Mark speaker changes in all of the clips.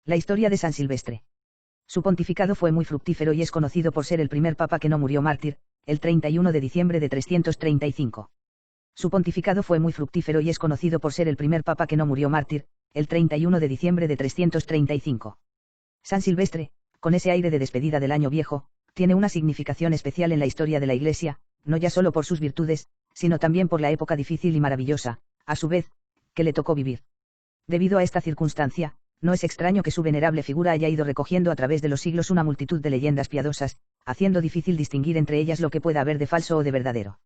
Speaker 1: La historia de San Silvestre. Su pontificado fue muy fructífero y es conocido por ser el primer papa que no murió mártir, el 31 de diciembre de 335. Su pontificado fue muy fructífero y es conocido por ser el primer papa que no murió mártir, el 31 de diciembre de 335. San Silvestre, con ese aire de despedida del año viejo, tiene una significación especial en la historia de la Iglesia, no ya solo por sus virtudes, sino también por la época difícil y maravillosa, a su vez, que le tocó vivir. Debido a esta circunstancia, no es extraño que su venerable figura haya ido recogiendo a través de los siglos una multitud de leyendas piadosas, haciendo difícil distinguir entre ellas lo que pueda haber de falso o de verdadero.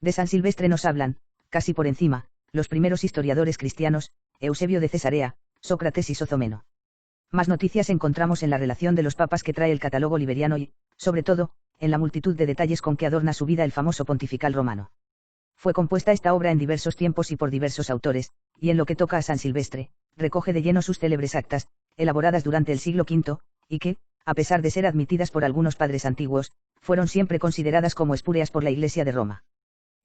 Speaker 1: De San Silvestre nos hablan, casi por encima, los primeros historiadores cristianos, Eusebio de Cesarea, Sócrates y Sozomeno. Más noticias encontramos en la relación de los papas que trae el catálogo liberiano y, sobre todo, en la multitud de detalles con que adorna su vida el famoso pontifical romano. Fue compuesta esta obra en diversos tiempos y por diversos autores, y en lo que toca a San Silvestre, recoge de lleno sus célebres actas, elaboradas durante el siglo V, y que, a pesar de ser admitidas por algunos padres antiguos, fueron siempre consideradas como espurias por la Iglesia de Roma.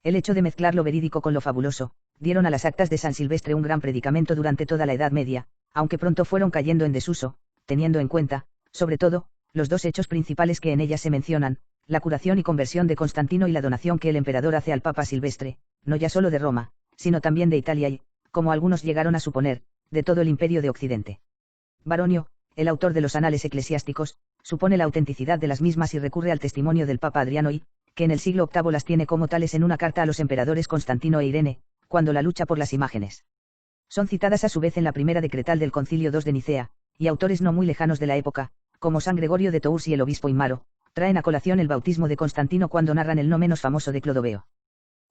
Speaker 1: El hecho de mezclar lo verídico con lo fabuloso, dieron a las actas de San Silvestre un gran predicamento durante toda la Edad Media, aunque pronto fueron cayendo en desuso, teniendo en cuenta, sobre todo, los dos hechos principales que en ellas se mencionan, la curación y conversión de Constantino y la donación que el emperador hace al Papa Silvestre, no ya solo de Roma, sino también de Italia y, como algunos llegaron a suponer, de todo el imperio de Occidente. Baronio, el autor de los anales eclesiásticos, supone la autenticidad de las mismas y recurre al testimonio del Papa Adriano y, que en el siglo VIII las tiene como tales en una carta a los emperadores Constantino e Irene, cuando la lucha por las imágenes. Son citadas a su vez en la primera decretal del Concilio II de Nicea, y autores no muy lejanos de la época, como San Gregorio de Tours y el obispo Imaro, traen a colación el bautismo de Constantino cuando narran el no menos famoso de Clodoveo.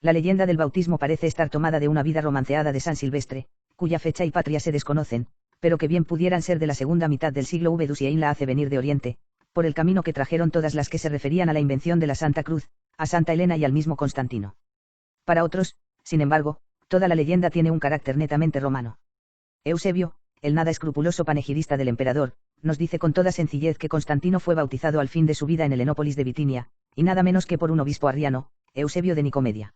Speaker 1: La leyenda del bautismo parece estar tomada de una vida romanceada de San Silvestre, cuya fecha y patria se desconocen, pero que bien pudieran ser de la segunda mitad del siglo V. Dussien la hace venir de Oriente, por el camino que trajeron todas las que se referían a la invención de la Santa Cruz, a Santa Elena y al mismo Constantino. Para otros, sin embargo, toda la leyenda tiene un carácter netamente romano. Eusebio, el nada escrupuloso panegirista del emperador, nos dice con toda sencillez que Constantino fue bautizado al fin de su vida en Helenópolis de Bitinia, y nada menos que por un obispo arriano, Eusebio de Nicomedia.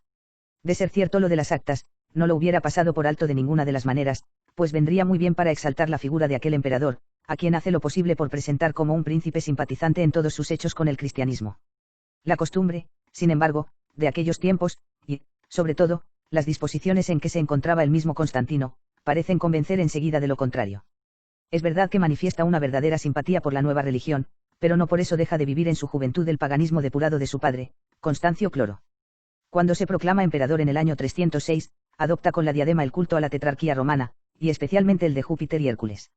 Speaker 1: De ser cierto lo de las actas, no lo hubiera pasado por alto de ninguna de las maneras, pues vendría muy bien para exaltar la figura de aquel emperador, a quien hace lo posible por presentar como un príncipe simpatizante en todos sus hechos con el cristianismo. La costumbre, sin embargo, de aquellos tiempos, y, sobre todo, las disposiciones en que se encontraba el mismo Constantino, parecen convencer enseguida de lo contrario. Es verdad que manifiesta una verdadera simpatía por la nueva religión, pero no por eso deja de vivir en su juventud el paganismo depurado de su padre, Constancio Cloro. Cuando se proclama emperador en el año 306, adopta con la diadema el culto a la tetrarquía romana, y especialmente el de Júpiter y Hércules.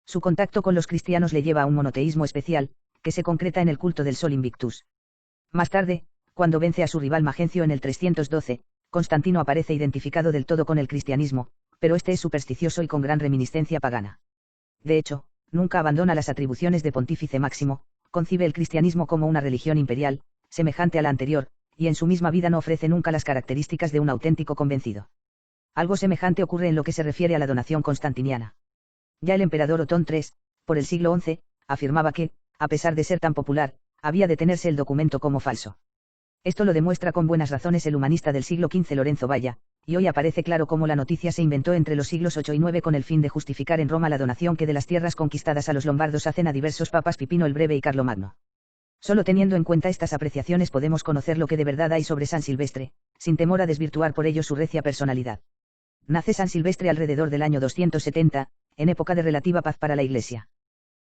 Speaker 1: Su contacto con los cristianos le lleva a un monoteísmo especial, que se concreta en el culto del Sol Invictus. Más tarde, cuando vence a su rival Magencio en el 312, Constantino aparece identificado del todo con el cristianismo, pero este es supersticioso y con gran reminiscencia pagana. De hecho, nunca abandona las atribuciones de pontífice máximo, concibe el cristianismo como una religión imperial, semejante a la anterior, y en su misma vida no ofrece nunca las características de un auténtico convencido. Algo semejante ocurre en lo que se refiere a la donación constantiniana. Ya el emperador Otón III, por el siglo XI, afirmaba que, a pesar de ser tan popular, había de tenerse el documento como falso. Esto lo demuestra con buenas razones el humanista del siglo XV Lorenzo Valla, y hoy aparece claro cómo la noticia se inventó entre los siglos VIII y IX con el fin de justificar en Roma la donación que de las tierras conquistadas a los lombardos hacen a diversos papas Pipino el Breve y Carlomagno. Solo teniendo en cuenta estas apreciaciones podemos conocer lo que de verdad hay sobre San Silvestre, sin temor a desvirtuar por ello su recia personalidad. Nace San Silvestre alrededor del año 270, en época de relativa paz para la Iglesia.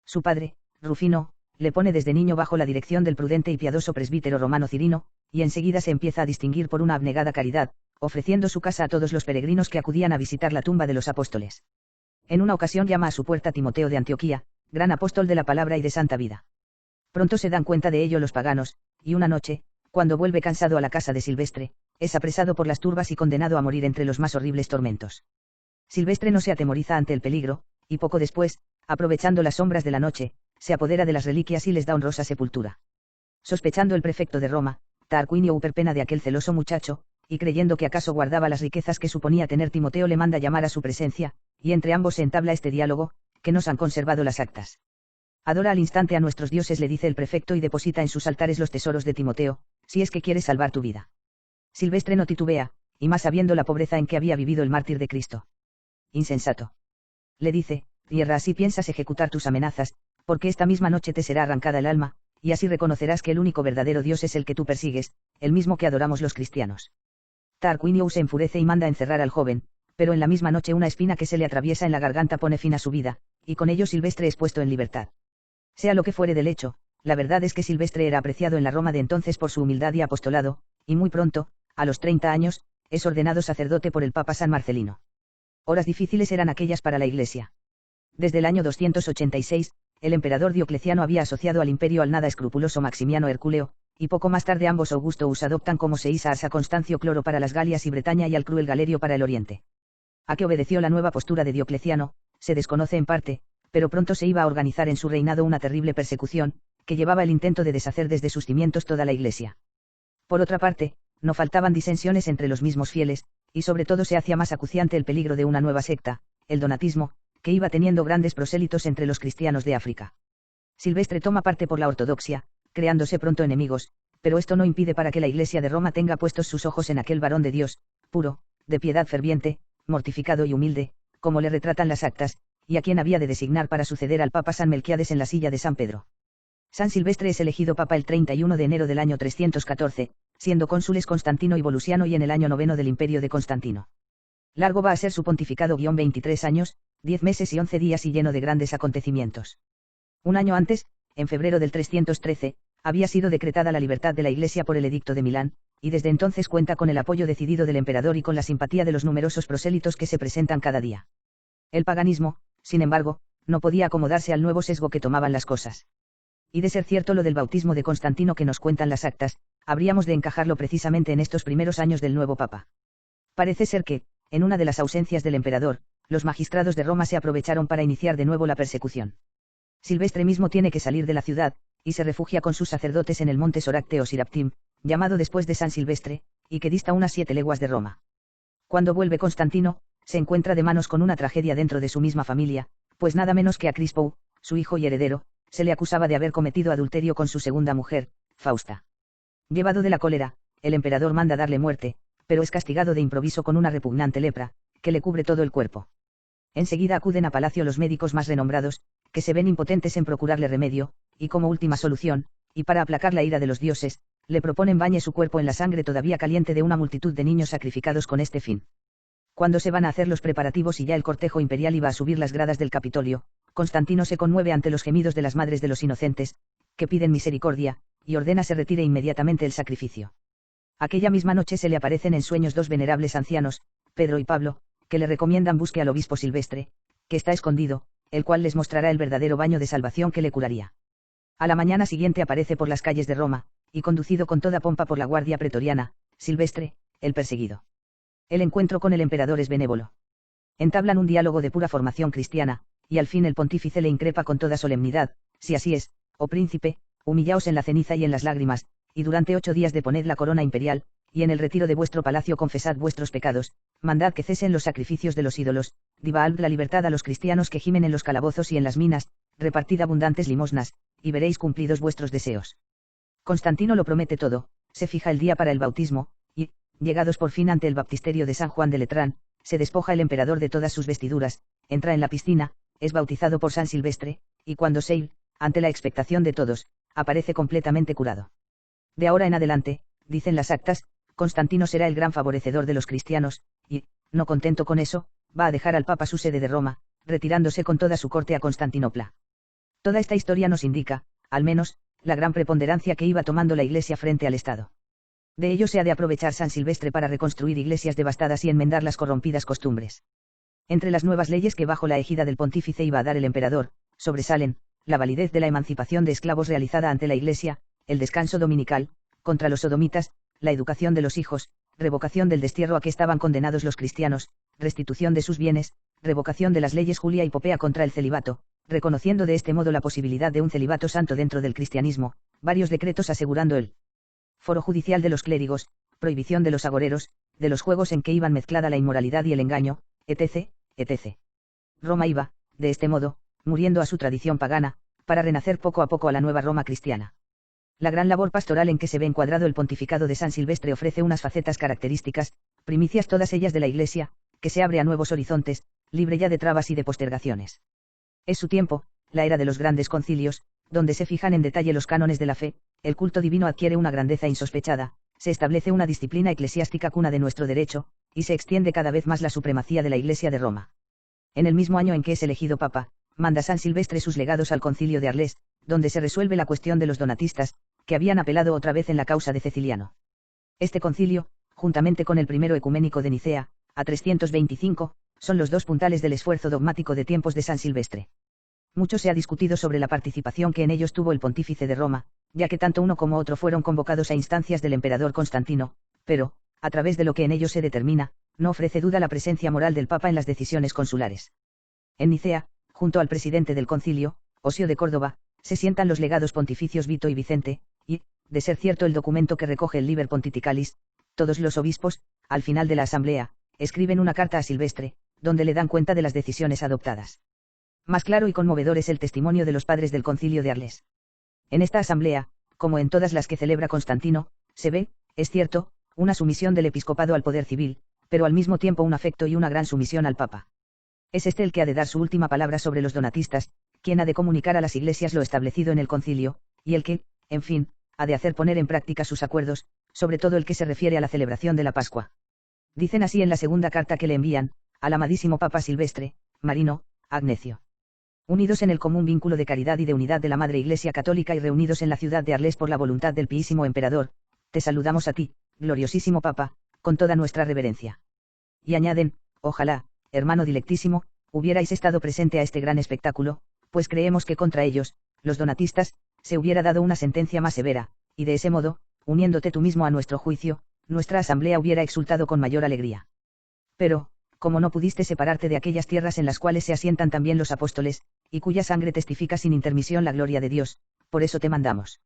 Speaker 1: Su padre, Rufino, le pone desde niño bajo la dirección del prudente y piadoso presbítero romano Cirino, y enseguida se empieza a distinguir por una abnegada caridad, ofreciendo su casa a todos los peregrinos que acudían a visitar la tumba de los apóstoles. En una ocasión llama a su puerta Timoteo de Antioquía, gran apóstol de la palabra y de santa vida. Pronto se dan cuenta de ello los paganos, y una noche, cuando vuelve cansado a la casa de Silvestre, es apresado por las turbas y condenado a morir entre los más horribles tormentos. Silvestre no se atemoriza ante el peligro, y poco después, aprovechando las sombras de la noche, se apodera de las reliquias y les da honrosa sepultura. Sospechando el prefecto de Roma, Tarquinio Uperpena de aquel celoso muchacho, y creyendo que acaso guardaba las riquezas que suponía tener Timoteo le manda llamar a su presencia, y entre ambos se entabla este diálogo, que nos han conservado las actas. Adora al instante a nuestros dioses, le dice el prefecto, y deposita en sus altares los tesoros de Timoteo, si es que quieres salvar tu vida. Silvestre no titubea, y más sabiendo la pobreza en que había vivido el mártir de Cristo. Insensato. Le dice, tierra, así piensas ejecutar tus amenazas, porque esta misma noche te será arrancada el alma, y así reconocerás que el único verdadero Dios es el que tú persigues, el mismo que adoramos los cristianos. Tarquinio se enfurece y manda encerrar al joven, pero en la misma noche una espina que se le atraviesa en la garganta pone fin a su vida, y con ello Silvestre es puesto en libertad. Sea lo que fuere del hecho, la verdad es que Silvestre era apreciado en la Roma de entonces por su humildad y apostolado, y muy pronto, a los 30 años, es ordenado sacerdote por el Papa San Marcelino. Horas difíciles eran aquellas para la Iglesia. Desde el año 286, el emperador Diocleciano había asociado al imperio al nada escrupuloso Maximiano Herculeo, y poco más tarde ambos Augustus adoptan como seísars a Constancio Cloro para las Galias y Bretaña y al cruel Galerio para el Oriente. A qué obedeció la nueva postura de Diocleciano, se desconoce en parte, pero pronto se iba a organizar en su reinado una terrible persecución, que llevaba el intento de deshacer desde sus cimientos toda la Iglesia. Por otra parte, no faltaban disensiones entre los mismos fieles, y sobre todo se hacía más acuciante el peligro de una nueva secta, el donatismo, que iba teniendo grandes prosélitos entre los cristianos de África. Silvestre toma parte por la ortodoxia, creándose pronto enemigos, pero esto no impide para que la Iglesia de Roma tenga puestos sus ojos en aquel varón de Dios, puro, de piedad ferviente, mortificado y humilde, como le retratan las actas, y a quien había de designar para suceder al Papa San Melquiades en la silla de San Pedro. San Silvestre es elegido Papa el 31 de enero del año 314, siendo cónsules Constantino y Volusiano y en el año 9 del imperio de Constantino. Largo va a ser su pontificado 23 años, 10 meses y 11 días y lleno de grandes acontecimientos. Un año antes, en febrero del 313, había sido decretada la libertad de la Iglesia por el Edicto de Milán, y desde entonces cuenta con el apoyo decidido del emperador y con la simpatía de los numerosos prosélitos que se presentan cada día. El paganismo, sin embargo, no podía acomodarse al nuevo sesgo que tomaban las cosas. Y de ser cierto lo del bautismo de Constantino que nos cuentan las actas, habríamos de encajarlo precisamente en estos primeros años del nuevo papa. Parece ser que, en una de las ausencias del emperador, los magistrados de Roma se aprovecharon para iniciar de nuevo la persecución. Silvestre mismo tiene que salir de la ciudad, y se refugia con sus sacerdotes en el monte Soracte o Siraptim, llamado después de San Silvestre, y que dista unas 7 leguas de Roma. Cuando vuelve Constantino, se encuentra de manos con una tragedia dentro de su misma familia, pues nada menos que a Crispo, su hijo y heredero, se le acusaba de haber cometido adulterio con su segunda mujer, Fausta. Llevado de la cólera, el emperador manda darle muerte, pero es castigado de improviso con una repugnante lepra, que le cubre todo el cuerpo. Enseguida acuden a palacio los médicos más renombrados, que se ven impotentes en procurarle remedio, y como última solución, y para aplacar la ira de los dioses, le proponen bañe su cuerpo en la sangre todavía caliente de una multitud de niños sacrificados con este fin. Cuando se van a hacer los preparativos y ya el cortejo imperial iba a subir las gradas del Capitolio, Constantino se conmueve ante los gemidos de las madres de los inocentes, que piden misericordia, y ordena se retire inmediatamente el sacrificio. Aquella misma noche se le aparecen en sueños 2 venerables ancianos, Pedro y Pablo, que le recomiendan busque al obispo Silvestre, que está escondido, el cual les mostrará el verdadero baño de salvación que le curaría. A la mañana siguiente aparece por las calles de Roma, y conducido con toda pompa por la guardia pretoriana, Silvestre, el perseguido. El encuentro con el emperador es benévolo. Entablan un diálogo de pura formación cristiana, y al fin el pontífice le increpa con toda solemnidad: si así es, oh príncipe, humillaos en la ceniza y en las lágrimas, y durante 8 días deponed la corona imperial, y en el retiro de vuestro palacio confesad vuestros pecados, mandad que cesen los sacrificios de los ídolos, divad la libertad a los cristianos que gimen en los calabozos y en las minas, repartid abundantes limosnas, y veréis cumplidos vuestros deseos. Constantino lo promete todo, se fija el día para el bautismo, y, llegados por fin ante el baptisterio de San Juan de Letrán, se despoja el emperador de todas sus vestiduras, entra en la piscina, es bautizado por San Silvestre, y cuando Seil, ante la expectación de todos, aparece completamente curado. De ahora en adelante, dicen las actas, Constantino será el gran favorecedor de los cristianos, y, no contento con eso, va a dejar al Papa su sede de Roma, retirándose con toda su corte a Constantinopla. Toda esta historia nos indica, al menos, la gran preponderancia que iba tomando la Iglesia frente al Estado. De ello se ha de aprovechar San Silvestre para reconstruir iglesias devastadas y enmendar las corrompidas costumbres. Entre las nuevas leyes que bajo la égida del pontífice iba a dar el emperador, sobresalen, la validez de la emancipación de esclavos realizada ante la Iglesia, el descanso dominical, contra los sodomitas, la educación de los hijos, revocación del destierro a que estaban condenados los cristianos, restitución de sus bienes, revocación de las leyes Julia y Popea contra el celibato, reconociendo de este modo la posibilidad de un celibato santo dentro del cristianismo, varios decretos asegurando el foro judicial de los clérigos, prohibición de los agoreros, de los juegos en que iban mezclada la inmoralidad y el engaño, etc., etc. Roma iba, de este modo, muriendo a su tradición pagana, para renacer poco a poco a la nueva Roma cristiana. La gran labor pastoral en que se ve encuadrado el pontificado de San Silvestre ofrece unas facetas características, primicias todas ellas de la Iglesia, que se abre a nuevos horizontes, libre ya de trabas y de postergaciones. Es su tiempo, la era de los grandes concilios, donde se fijan en detalle los cánones de la fe, el culto divino adquiere una grandeza insospechada, se establece una disciplina eclesiástica cuna de nuestro derecho, y se extiende cada vez más la supremacía de la Iglesia de Roma. En el mismo año en que es elegido papa, manda San Silvestre sus legados al concilio de Arles, donde se resuelve la cuestión de los donatistas, que habían apelado otra vez en la causa de Ceciliano. Este concilio, juntamente con el primero ecuménico de Nicea, a 325, son los dos puntales del esfuerzo dogmático de tiempos de San Silvestre. Mucho se ha discutido sobre la participación que en ellos tuvo el pontífice de Roma, ya que tanto uno como otro fueron convocados a instancias del emperador Constantino, pero, a través de lo que en ellos se determina, no ofrece duda la presencia moral del Papa en las decisiones consulares. En Nicea, junto al presidente del concilio, Osio de Córdoba, se sientan los legados pontificios Vito y Vicente, y, de ser cierto el documento que recoge el Liber Pontificalis, todos los obispos, al final de la asamblea, escriben una carta a Silvestre, donde le dan cuenta de las decisiones adoptadas. Más claro y conmovedor es el testimonio de los padres del concilio de Arles. En esta asamblea, como en todas las que celebra Constantino, se ve, es cierto, una sumisión del episcopado al poder civil, pero al mismo tiempo un afecto y una gran sumisión al Papa. Es este el que ha de dar su última palabra sobre los donatistas, quien ha de comunicar a las iglesias lo establecido en el concilio, y el que, en fin, ha de hacer poner en práctica sus acuerdos, sobre todo el que se refiere a la celebración de la Pascua. Dicen así en la segunda carta que le envían, al amadísimo Papa Silvestre, Marino, Agnecio. Unidos en el común vínculo de caridad y de unidad de la Madre Iglesia Católica y reunidos en la ciudad de Arles por la voluntad del Piísimo Emperador, te saludamos a ti, gloriosísimo Papa, con toda nuestra reverencia. Y añaden, ojalá, hermano dilectísimo, hubierais estado presente a este gran espectáculo, pues creemos que contra ellos, los donatistas, se hubiera dado una sentencia más severa, y de ese modo, uniéndote tú mismo a nuestro juicio, nuestra asamblea hubiera exultado con mayor alegría. Pero, como no pudiste separarte de aquellas tierras en las cuales se asientan también los apóstoles, y cuya sangre testifica sin intermisión la gloria de Dios, por eso te mandamos.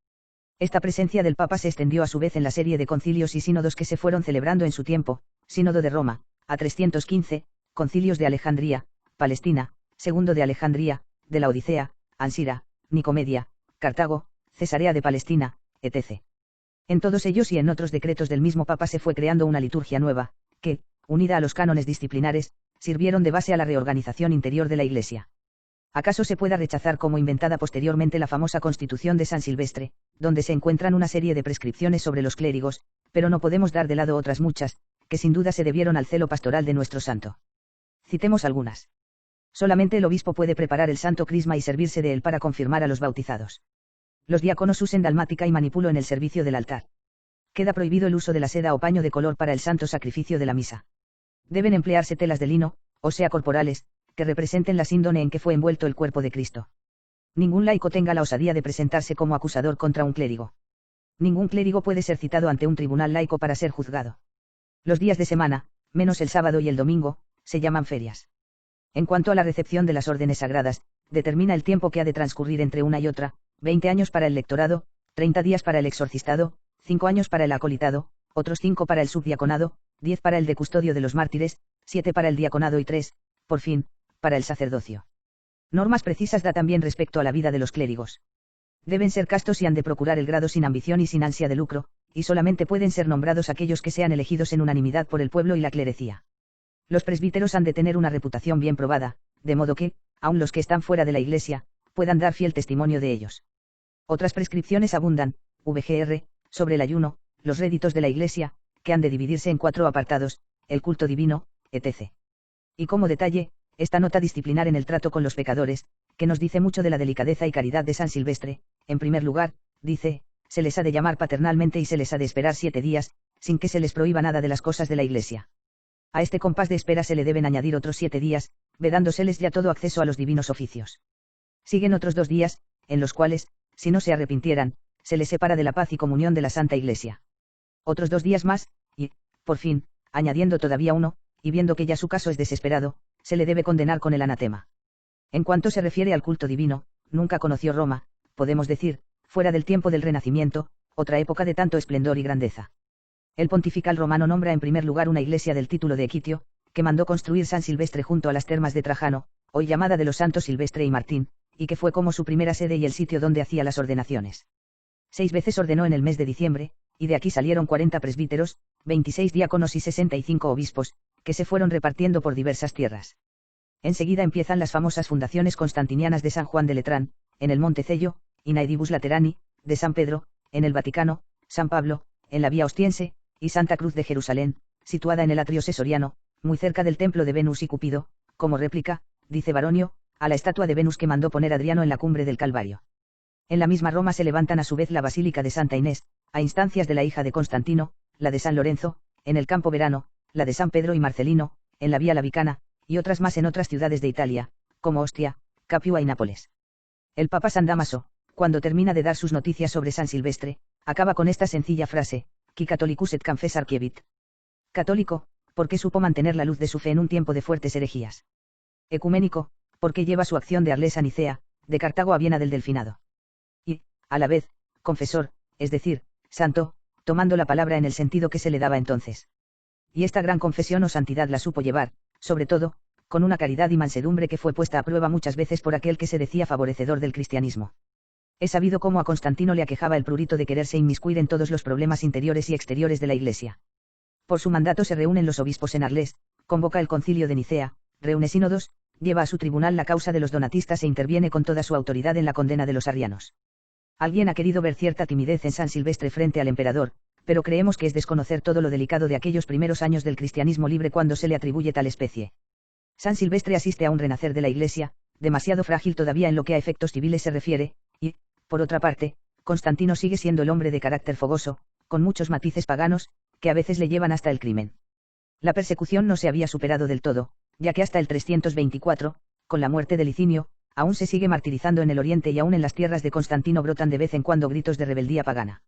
Speaker 1: Esta presencia del Papa se extendió a su vez en la serie de concilios y sínodos que se fueron celebrando en su tiempo, Sínodo de Roma, a 315, concilios de Alejandría, Palestina, segundo de Alejandría, de la Odisea, Ansira, Nicomedia, Cartago, Cesarea de Palestina, etc. En todos ellos y en otros decretos del mismo Papa se fue creando una liturgia nueva, que, unida a los cánones disciplinares, sirvieron de base a la reorganización interior de la Iglesia. ¿Acaso se pueda rechazar como inventada posteriormente la famosa Constitución de San Silvestre, donde se encuentran una serie de prescripciones sobre los clérigos, pero no podemos dar de lado otras muchas, que sin duda se debieron al celo pastoral de nuestro santo? Citemos algunas. Solamente el obispo puede preparar el santo crisma y servirse de él para confirmar a los bautizados. Los diáconos usen dalmática y manipulo en el servicio del altar. Queda prohibido el uso de la seda o paño de color para el santo sacrificio de la misa. Deben emplearse telas de lino, o sea corporales, que representen la síndone en que fue envuelto el cuerpo de Cristo. Ningún laico tenga la osadía de presentarse como acusador contra un clérigo. Ningún clérigo puede ser citado ante un tribunal laico para ser juzgado. Los días de semana, menos el sábado y el domingo, se llaman ferias. En cuanto a la recepción de las órdenes sagradas, determina el tiempo que ha de transcurrir entre una y otra, 20 años para el lectorado, 30 días para el exorcistado, 5 años para el acolitado, otros 5 para el subdiaconado, 10 para el de custodio de los mártires, 7 para el diaconado y 3, por fin, para el sacerdocio. Normas precisas da también respecto a la vida de los clérigos. Deben ser castos y han de procurar el grado sin ambición y sin ansia de lucro, y solamente pueden ser nombrados aquellos que sean elegidos en unanimidad por el pueblo y la clerecía. Los presbíteros han de tener una reputación bien probada, de modo que, aun los que están fuera de la Iglesia, puedan dar fiel testimonio de ellos. Otras prescripciones abundan, VGR, sobre el ayuno, los réditos de la Iglesia, que han de dividirse en 4 apartados, el culto divino, etc. Y como detalle, esta nota disciplinar en el trato con los pecadores, que nos dice mucho de la delicadeza y caridad de San Silvestre, en primer lugar, dice, se les ha de llamar paternalmente y se les ha de esperar 7 días, sin que se les prohíba nada de las cosas de la Iglesia. A este compás de espera se le deben añadir otros 7 días, vedándoseles ya todo acceso a los divinos oficios. Siguen otros 2 días, en los cuales, si no se arrepintieran, se les separa de la paz y comunión de la Santa Iglesia. Otros 2 días más, y, por fin, añadiendo todavía uno, y viendo que ya su caso es desesperado, se le debe condenar con el anatema. En cuanto se refiere al culto divino, nunca conoció Roma, podemos decir, fuera del tiempo del Renacimiento, otra época de tanto esplendor y grandeza. El pontifical romano nombra en primer lugar una iglesia del título de Equitio, que mandó construir San Silvestre junto a las termas de Trajano, hoy llamada de los santos Silvestre y Martín, y que fue como su primera sede y el sitio donde hacía las ordenaciones. 6 veces ordenó en el mes de diciembre, y de aquí salieron 40 presbíteros, 26 diáconos y 65 obispos, que se fueron repartiendo por diversas tierras. Enseguida empiezan las famosas fundaciones constantinianas de San Juan de Letrán, en el Monte Cello, y Naidibus Laterani, de San Pedro, en el Vaticano, San Pablo, en la Vía Ostiense, y Santa Cruz de Jerusalén, situada en el atrio sesoriano, muy cerca del templo de Venus y Cupido, como réplica, dice Baronio, a la estatua de Venus que mandó poner Adriano en la cumbre del Calvario. En la misma Roma se levantan a su vez la Basílica de Santa Inés, a instancias de la hija de Constantino, la de San Lorenzo, en el Campo Verano, la de San Pedro y Marcelino, en la Vía Lavicana, y otras más en otras ciudades de Italia, como Ostia, Capua y Nápoles. El Papa San Dámaso, cuando termina de dar sus noticias sobre San Silvestre, acaba con esta sencilla frase: Qui catholicus et confessor archievit. Católico, porque supo mantener la luz de su fe en un tiempo de fuertes herejías. Ecuménico, porque lleva su acción de Arles a Nicea, de Cartago a Viena del Delfinado. Y, a la vez, confesor, es decir, santo, tomando la palabra en el sentido que se le daba entonces. Y esta gran confesión o santidad la supo llevar, sobre todo, con una caridad y mansedumbre que fue puesta a prueba muchas veces por aquel que se decía favorecedor del cristianismo. Es sabido cómo a Constantino le aquejaba el prurito de quererse inmiscuir en todos los problemas interiores y exteriores de la Iglesia. Por su mandato se reúnen los obispos en Arles, convoca el concilio de Nicea, reúne sínodos, lleva a su tribunal la causa de los donatistas e interviene con toda su autoridad en la condena de los arrianos. Alguien ha querido ver cierta timidez en San Silvestre frente al emperador, pero creemos que es desconocer todo lo delicado de aquellos primeros años del cristianismo libre cuando se le atribuye tal especie. San Silvestre asiste a un renacer de la Iglesia, demasiado frágil todavía en lo que a efectos civiles se refiere, y, por otra parte, Constantino sigue siendo el hombre de carácter fogoso, con muchos matices paganos, que a veces le llevan hasta el crimen. La persecución no se había superado del todo, ya que hasta el 324, con la muerte de Licinio, aún se sigue martirizando en el oriente y aún en las tierras de Constantino brotan de vez en cuando gritos de rebeldía pagana.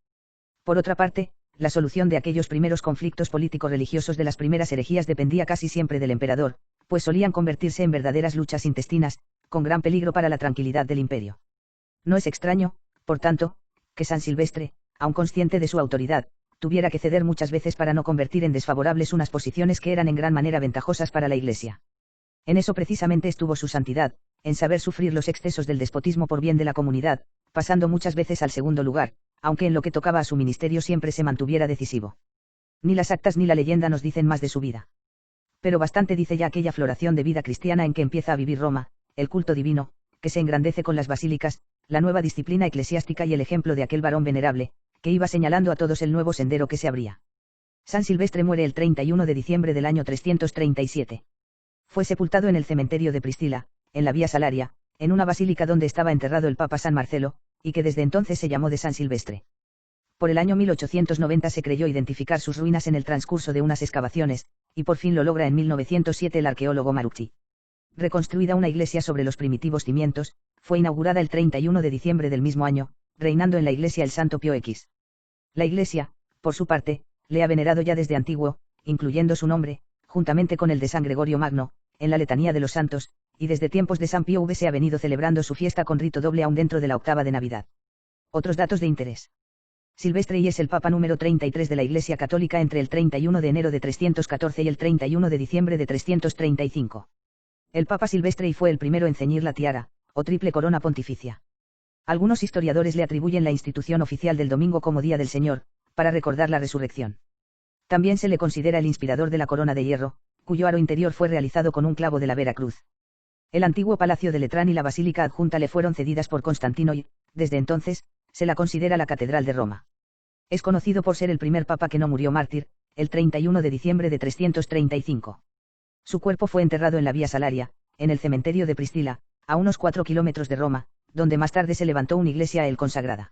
Speaker 1: Por otra parte, la solución de aquellos primeros conflictos político-religiosos de las primeras herejías dependía casi siempre del emperador, pues solían convertirse en verdaderas luchas intestinas, con gran peligro para la tranquilidad del imperio. No es extraño, por tanto, que San Silvestre, aun consciente de su autoridad, tuviera que ceder muchas veces para no convertir en desfavorables unas posiciones que eran en gran manera ventajosas para la Iglesia. En eso precisamente estuvo su santidad, en saber sufrir los excesos del despotismo por bien de la comunidad, pasando muchas veces al segundo lugar, aunque en lo que tocaba a su ministerio siempre se mantuviera decisivo. Ni las actas ni la leyenda nos dicen más de su vida. Pero bastante dice ya aquella floración de vida cristiana en que empieza a vivir Roma, el culto divino, que se engrandece con las basílicas, la nueva disciplina eclesiástica y el ejemplo de aquel varón venerable, que iba señalando a todos el nuevo sendero que se abría. San Silvestre muere el 31 de diciembre del año 337. Fue sepultado en el cementerio de Priscila, en la Vía Salaria, en una basílica donde estaba enterrado el Papa San Marcelo, y que desde entonces se llamó de San Silvestre. Por el año 1890 se creyó identificar sus ruinas en el transcurso de unas excavaciones, y por fin lo logra en 1907 el arqueólogo Marucci. Reconstruida una iglesia sobre los primitivos cimientos, fue inaugurada el 31 de diciembre del mismo año, reinando en la iglesia el santo Pío X. La iglesia, por su parte, le ha venerado ya desde antiguo, incluyendo su nombre, juntamente con el de San Gregorio Magno, en la letanía de los santos, y desde tiempos de San Pío V se ha venido celebrando su fiesta con rito doble aún dentro de la octava de Navidad. Otros datos de interés. Silvestre I es el Papa número 33 de la Iglesia Católica entre el 31 de enero de 314 y el 31 de diciembre de 335. El Papa Silvestre I fue el primero en ceñir la tiara, o triple corona pontificia. Algunos historiadores le atribuyen la institución oficial del domingo como Día del Señor, para recordar la resurrección. También se le considera el inspirador de la corona de hierro, cuyo aro interior fue realizado con un clavo de la Vera Cruz. El antiguo palacio de Letrán y la basílica adjunta le fueron cedidas por Constantino y, desde entonces, se la considera la Catedral de Roma. Es conocido por ser el primer papa que no murió mártir, el 31 de diciembre de 335. Su cuerpo fue enterrado en la Vía Salaria, en el cementerio de Priscila, a unos 4 kilómetros de Roma, donde más tarde se levantó una iglesia a él consagrada.